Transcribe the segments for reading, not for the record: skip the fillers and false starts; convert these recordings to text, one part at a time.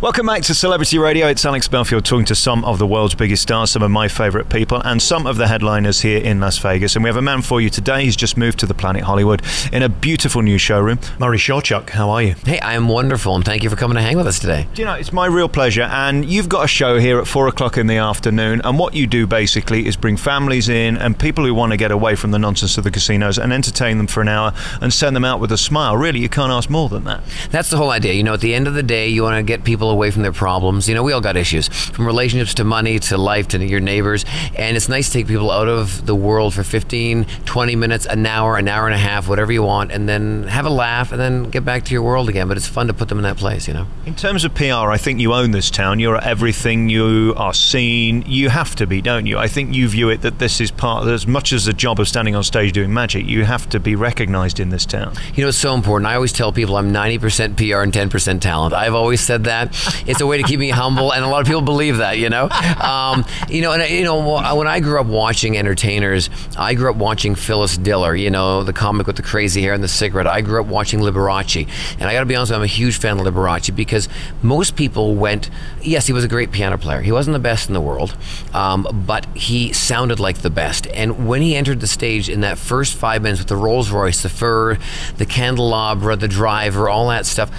Welcome back to Celebrity Radio. It's Alex Belfield talking to some of the world's biggest stars, some of my favourite people, and some of the headliners here in Las Vegas. And we have a man for you today. He's just moved to the Planet Hollywood in a beautiful new showroom. Murray Sawchuck, how are you? Hey, I am wonderful, and thank you for coming to hang with us today. Do you know, it's my real pleasure, and you've got a show here at 4 o'clock in the afternoon, and what you do basically is bring families in and people who want to get away from the nonsense of the casinos and entertain them for an hour and send them out with a smile. Really, you can't ask more than that. That's the whole idea. You know, at the end of the day, you want to get people away from their problems. You know, we all got issues, from relationships to money to life to your neighbors, and it's nice to take people out of the world for 15, 20 minutes, an hour and a half, whatever you want, and then have a laugh and then get back to your world again. But it's fun to put them in that place, you know. In terms of PR, I think you own this town. You're at everything. You are seen. You have to be, don't you? I think you view it that this is part of, as much as the job of standing on stage doing magic, you have to be recognized in this town. You know, it's so important. I always tell people I'm 90% PR and 10% talent. I've always said that. It's a way to keep me humble, and a lot of people believe that, you know. When I grew up watching entertainers, I grew up watching Phyllis Diller, you know, the comic with the crazy hair and the cigarette. I grew up watching Liberace, and I got to be honest, I'm a huge fan of Liberace because most people went, yes, he was a great piano player. He wasn't the best in the world, but he sounded like the best. And when he entered the stage in that first 5 minutes with the Rolls Royce, the fur, the candelabra, the driver, all that stuff,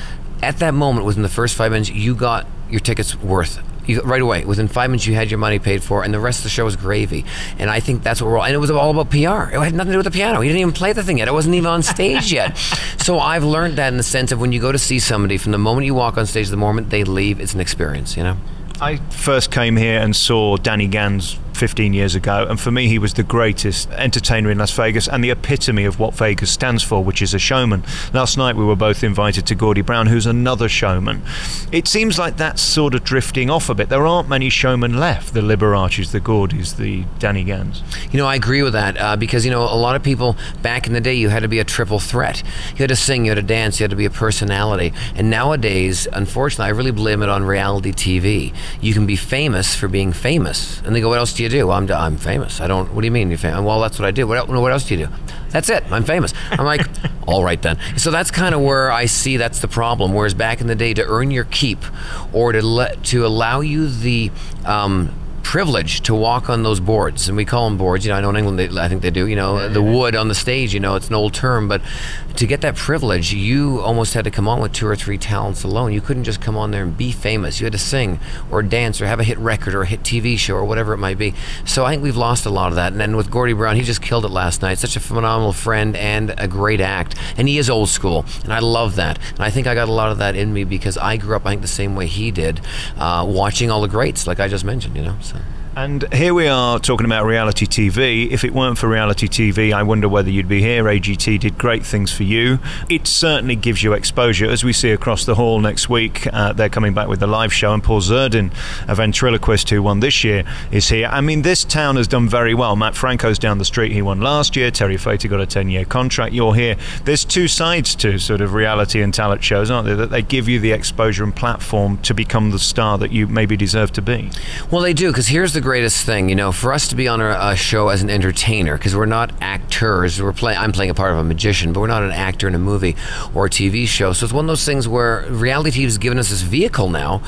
at that moment, within the first 5 minutes, you got your tickets worth. Right away, within 5 minutes, you had your money paid for, and the rest of the show was gravy. And I think that's what we're all, and it was all about PR. It had nothing to do with the piano. He didn't even play the thing yet. It wasn't even on stage yet. So I've learned that in the sense of when you go to see somebody, from the moment you walk on stage to the moment they leave, it's an experience, you know? I first came here and saw Danny Gans 15 years ago, and for me he was the greatest entertainer in Las Vegas and the epitome of what Vegas stands for, which is a showman. Last night we were both invited to Gordy Brown, who's another showman. It seems like that's sort of drifting off a bit. There aren't many showmen left, the Liberaces, the Gordys, the Danny Gans. You know, I agree with that because, you know, a lot of people back in the day, you had to be a triple threat. You had to sing, you had to dance, you had to be a personality. And nowadays, unfortunately, I really blame it on reality TV. You can be famous for being famous. And they go, what else do you do? Well, I'm famous. What do you mean you're famous? Well, that's what I do. What else do you do? That's it. I'm famous. I'm like, all right then. So that's kind of where I see that's the problem. Whereas back in the day, to earn your keep or to allow you the privilege to walk on those boards, and we call them boards, you know, I know in England I think they do, you know, the wood on the stage, you know, it's an old term, but to get that privilege, you almost had to come on with 2 or 3 talents alone. You couldn't just come on there and be famous. You had to sing or dance or have a hit record or a hit TV show or whatever it might be. So I think we've lost a lot of that. And then with Gordy Brown, he just killed it last night. Such a phenomenal friend and a great act. And he is old school, and I love that. And I think I got a lot of that in me because I grew up, I think, the same way he did, watching all the greats, like I just mentioned, you know. So. And here we are talking about reality TV. If it weren't for reality TV, I wonder whether you'd be here. AGT did great things for you. It certainly gives you exposure. As we see across the hall next week, they're coming back with the live show, and Paul Zerdin, a ventriloquist who won this year, is here. I mean, this town has done very well. Matt Franco's down the street. He won last year. Terry Fator got a 10-year contract. You're here. There's two sides to sort of reality and talent shows, aren't there? That they give you the exposure and platform to become the star that you maybe deserve to be. Well, they do, because here's the greatest thing, you know, for us to be on a show as an entertainer, because we're not actors, I'm playing a part of a magician, but we're not an actor in a movie or a TV show. So it's one of those things where reality TV has given us this vehicle now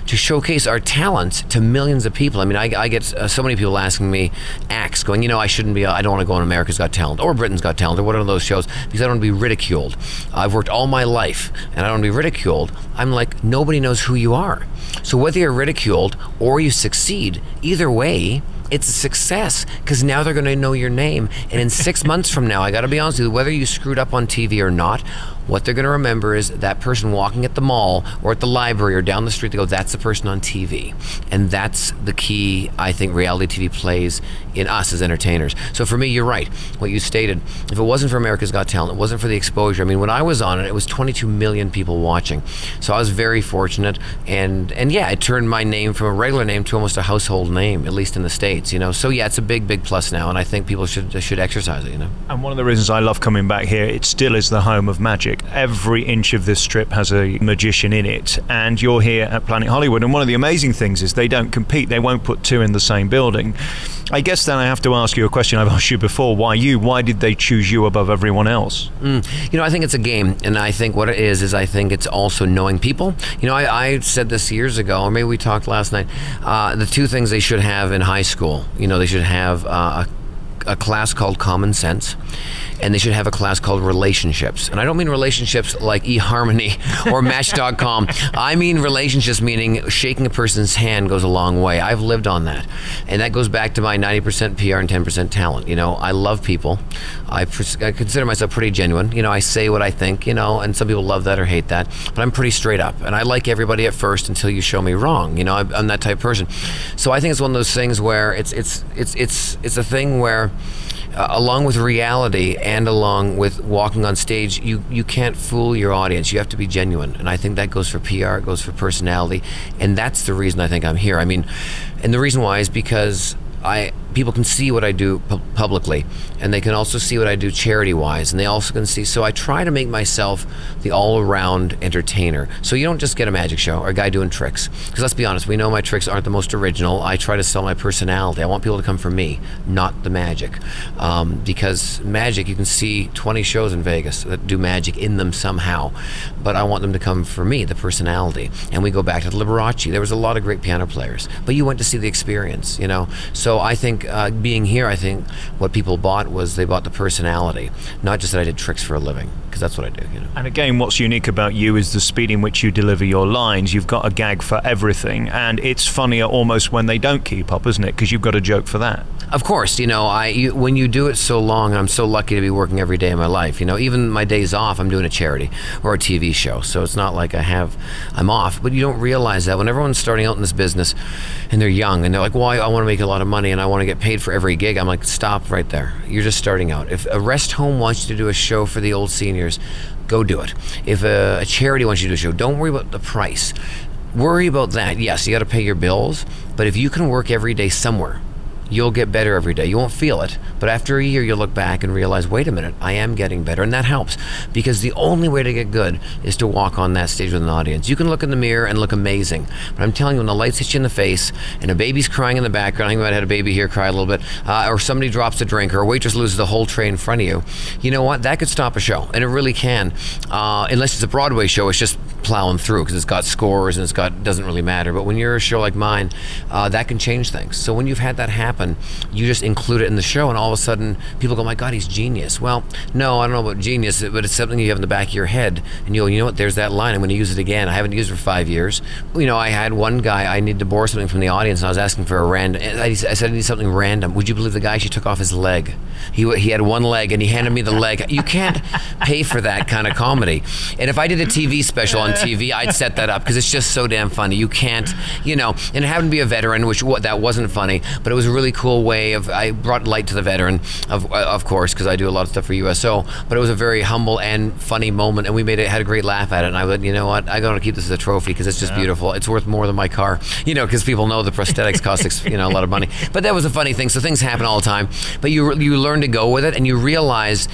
to showcase our talents to millions of people. I mean, I get so many people asking me, acts, going, you know, I don't want to go on America's Got Talent or Britain's Got Talent or one of those shows because I don't want to be ridiculed. I've worked all my life and I don't want to be ridiculed. I'm like, nobody knows who you are. So whether you're ridiculed or you succeed, either way, it's a success because now they're going to know your name. And in 6 months from now, I got to be honest with you, whether you screwed up on TV or not, what they're going to remember is that person walking at the mall or at the library or down the street. They go, that's the person on TV. And that's the key, I think, reality TV plays in us as entertainers. So for me, you're right, what you stated. If it wasn't for America's Got Talent, it wasn't for the exposure. I mean, when I was on it, it was 22 million people watching. So I was very fortunate. And yeah, it turned my name from a regular name to almost a household name, at least in the States, you know. So yeah, it's a big, big plus now. And I think people should exercise it, you know. And one of the reasons I love coming back here, it still is the home of magic. every inch of this strip has a magician in it, and you're here at Planet Hollywood. And one of the amazing things is they don't compete. They won't put two in the same building. I guess then I have to ask you a question I've asked you before. Why you? Why did they choose you above everyone else? You know, I think it's a game, and I think what it is I think it's also knowing people. You know, I said this years ago, or maybe we talked last night, the two things they should have in high school. You know, they should have a class called Common Sense, and they should have a class called Relationships. And I don't mean relationships like eHarmony or Match.com. I mean relationships, meaning shaking a person's hand goes a long way. I've lived on that. And that goes back to my 90% PR and 10% talent. You know, I love people. I consider myself pretty genuine. You know, I say what I think, you know, and some people love that or hate that. But I'm pretty straight up. And I like everybody at first until you show me wrong. You know, I'm that type of person. So I think it's one of those things where it's a thing where along with reality and along with walking on stage, you can't fool your audience. You have to be genuine. And I think that goes for PR, it goes for personality. And that's the reason I think I'm here. I mean, and the reason why is because people can see what I do publicly, and they can also see what I do charity-wise, and they also can see. So I try to make myself the all-around entertainer. So you don't just get a magic show or a guy doing tricks. Because let's be honest, we know my tricks aren't the most original. I try to sell my personality. I want people to come for me, not the magic. Because magic, you can see 20 shows in Vegas that do magic in them somehow, but I want them to come for me, the personality. And we go back to the Liberace. There was a lot of great piano players, but you went to see the experience, you know. So I think being here, I think what people bought was they bought the personality, not just that I did tricks for a living, because that's what I do, you know. And again, what's unique about you is the speed in which you deliver your lines. You've got a gag for everything, and it's funnier almost when they don't keep up, isn't it? Because you've got a joke for that. Of course, you know, when you do it so long, I'm so lucky to be working every day of my life. You know, even my days off, I'm doing a charity or a TV show. So it's not like I'm off. But you don't realize that when everyone's starting out in this business and they're young and they're like, well, I want to make a lot of money and I want to get paid for every gig. I'm like, stop right there. You're just starting out. If a rest home wants you to do a show for the old seniors, go do it. If a charity wants you to do a show, don't worry about the price. Worry about that. Yes, you got to pay your bills. But if you can work every day somewhere, you'll get better every day. You won't feel it, but after a year, you'll look back and realize, wait a minute, I am getting better, and that helps, because the only way to get good is to walk on that stage with an audience. You can look in the mirror and look amazing, but I'm telling you, when the lights hit you in the face, and a baby's crying in the background, I think I might have had a baby here cry a little bit, or somebody drops a drink, or a waitress loses the whole tray in front of you, you know what, that could stop a show, and it really can, unless it's a Broadway show, it's just plowing through, because it's got scores, and doesn't really matter, but when you're a show like mine, that can change things. So when you've had that happen, you just include it in the show, and all of a sudden people go, my God, he's genius. Well, no, I don't know about genius, but it's something you have in the back of your head, and you know what, there's that line, I'm going to use it again. I haven't used it for 5 years. You know, I had one guy, I needed to borrow something from the audience, and I was asking for a random, I said I need something random. Would you believe the guy, she took off his leg? He had one leg, and he handed me the leg. You can't pay for that kind of comedy. And if I did a TV special on TV, I'd set that up, because it's just so damn funny. You can't, you know, and it happened to be a veteran, which that wasn't funny, but it was a really cool way of, I brought light to the veteran, of course, because I do a lot of stuff for USO, but it was a very humble and funny moment, and we had a great laugh at it, and I went, you know what, I got to keep this as a trophy, because it's just beautiful. It's worth more than my car, you know, because people know the prosthetics cost, you know, a lot of money. But that was a funny thing, so things happen all the time, but you learn to go with it, and you realize,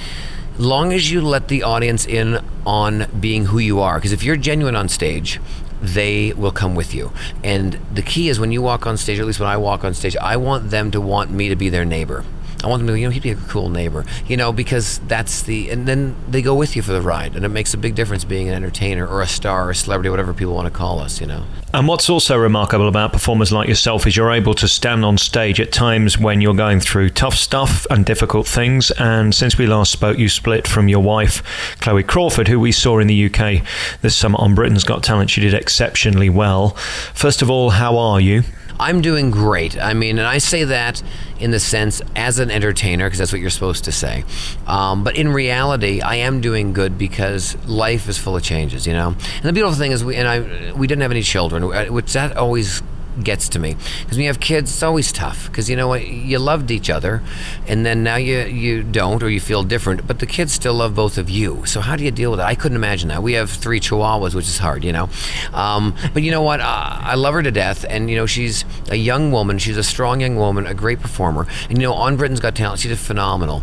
long as you let the audience in on being who you are, because if you're genuine on stage, they will come with you. And the key is when you walk on stage, or at least when I walk on stage, I want them to want me to be their neighbor. I want them to, you know, he'd be a cool neighbor, you know, because and then they go with you for the ride, and it makes a big difference being an entertainer or a star or a celebrity, whatever people want to call us, you know. And what's also remarkable about performers like yourself is you're able to stand on stage at times when you're going through tough stuff and difficult things. And since we last spoke, you split from your wife, Chloe Crawford, who we saw in the UK this summer on Britain's Got Talent. She did exceptionally well. First of all, how are you? I'm doing great. I mean, and I say that in the sense as an entertainer, because that's what you're supposed to say. But in reality, I am doing good because life is full of changes, you know? And the beautiful thing is we didn't have any children, which that always gets to me. Because when you have kids, it's always tough. Because you know what, you loved each other, and then now you don't, or you feel different. But the kids still love both of you. So how do you deal with that? I couldn't imagine that. We have 3 Chihuahuas, which is hard, you know. But you know what? I love her to death, and you know, she's a young woman. She's a strong young woman, a great performer. And you know, on Britain's Got Talent, she did phenomenal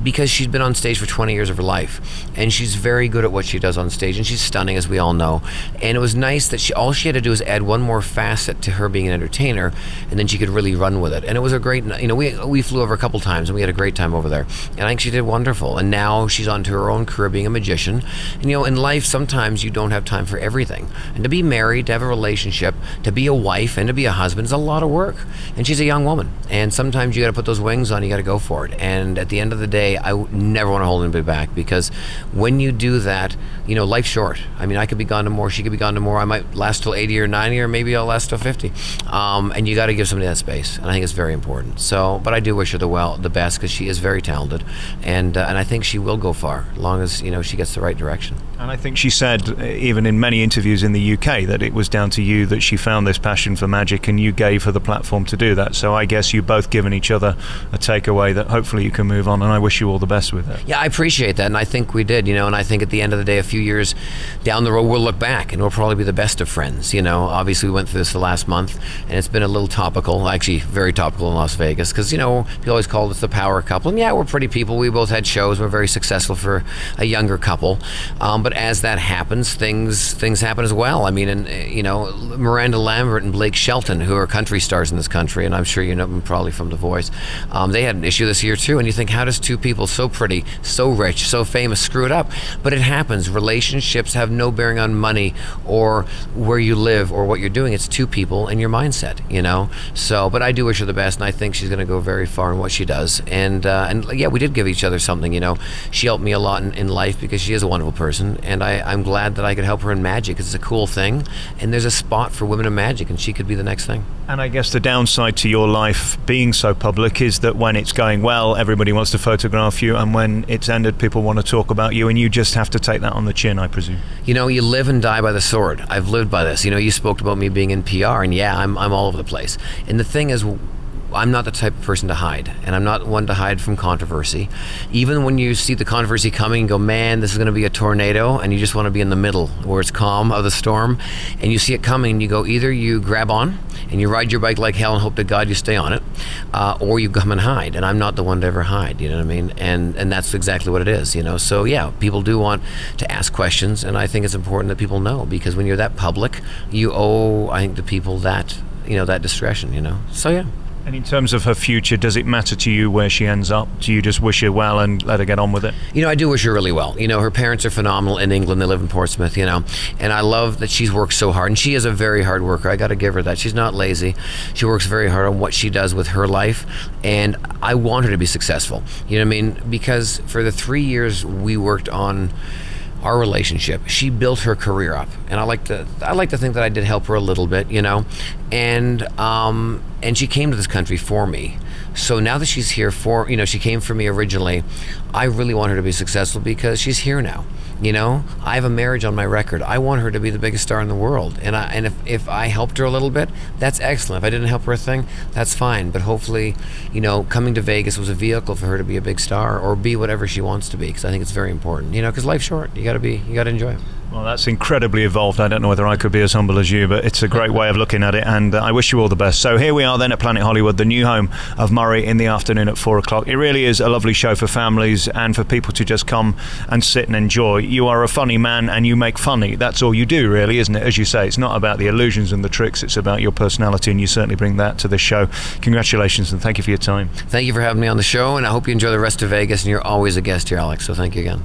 because she's been on stage for 20 years of her life, and she's very good at what she does on stage, and she's stunning, as we all know. And it was nice that all she had to do was add one more facet to her being an entertainer, and then she could really run with it. And it was a great, you know, we flew over a couple times, and we had a great time over there. And I think she did wonderful. And now she's on to her own career being a magician. And you know, in life, sometimes you don't have time for everything. And to be married, to have a relationship, to be a wife, and to be a husband is a lot of work. And she's a young woman. And sometimes you got to put those wings on, you got to go for it. And at the end of the day, I never want to hold anybody back, because when you do that, you know, life's short. I mean, I could be gone tomorrow, she could be gone tomorrow. I might last till 80 or 90, or maybe I'll last till 50. And you got to give somebody that space. And I think it's very important. So, but I do wish her the best, because she is very talented. And I think she will go far, as long as, you know, she gets the right direction. And I think she said, even in many interviews in the UK, that it was down to you that she found this passion for magic, and you gave her the platform to do that. So I guess you've both given each other a takeaway that hopefully you can move on, and I wish you all the best with it. Yeah, I appreciate that, and I think we did, you know, and I think at the end of the day, a few years down the road, we'll look back, and we'll probably be the best of friends, you know. Obviously, we went through this the last month, and it's been a little topical, actually very topical in Las Vegas, because, you know, people always called us the power couple, and yeah, we're pretty people. We both had shows. We're very successful for a younger couple, but as that happens, things happen as well. I mean, and you know, Miranda Lambert and Blake Shelton, who are country stars in this country, and I'm sure you know them probably from The Voice, they had an issue this year too, and you think, how does 2 people so pretty, so rich, so famous screw it up? But it happens. Relationships have no bearing on money or where you live or what you're doing. It's 2 people and your mindset, you know. So, but I do wish her the best, and I think she's going to go very far in what she does. And yeah, we did give each other something, you know. She helped me a lot in life, because she is a wonderful person, and I'm glad that I could help her in magic, because it's a cool thing, and there's a spot for women in magic, and she could be the next thing. And I guess the downside to your life being so public is that when it's going well, everybody wants to photograph you, and when it's ended, people want to talk about you, and you just have to take that on the chin, I presume. You know, you live and die by the sword. I've lived by this. You know, you spoke about me being in PR, and yeah, I'm all over the place. And the thing is, I'm not the type of person to hide, and I'm not one to hide from controversy. Even when you see the controversy coming and go, man, this is going to be a tornado, and you just want to be in the middle where it's calm of the storm, and you see it coming, and you go, either you grab on and you ride your bike like hell and hope to God you stay on it, or you come and hide. And I'm not the one to ever hide, you know what I mean? And that's exactly what it is, you know. So yeah, people do want to ask questions, and I think it's important that people know, because when you're that public, you owe, I think, the people that, you know, that discretion, you know. So yeah. And in terms of her future, does it matter to you where she ends up? Do you just wish her well and let her get on with it? You know, I do wish her really well. You know, her parents are phenomenal in England. They live in Portsmouth, you know. And I love that she's worked so hard. And she is a very hard worker. I got to give her that. She's not lazy. She works very hard on what she does with her life. And I want her to be successful. You know what I mean? Because for the 3 years we worked on our relationship, she built her career up, and I like to think that I did help her a little bit, you know, and she came to this country for me. So now that she's here for, you know, she came for me originally, I really want her to be successful, because she's here now. You know, I have a marriage on my record. I want her to be the biggest star in the world. And if I helped her a little bit, that's excellent. If I didn't help her a thing, that's fine. But hopefully, you know, coming to Vegas was a vehicle for her to be a big star, or be whatever she wants to be, because I think it's very important. You know, because life's short. You got to enjoy it. Well, that's incredibly evolved. I don't know whether I could be as humble as you, but it's a great way of looking at it, and I wish you all the best. So here we are then at Planet Hollywood, the new home of Murray, in the afternoon at 4 o'clock. It really is a lovely show for families and for people to just come and sit and enjoy. You are a funny man, and you make funny. That's all you do, really, isn't it? As you say, it's not about the illusions and the tricks. It's about your personality, and you certainly bring that to the show. Congratulations, and thank you for your time. Thank you for having me on the show, and I hope you enjoy the rest of Vegas, and you're always a guest here, Alex, so thank you again.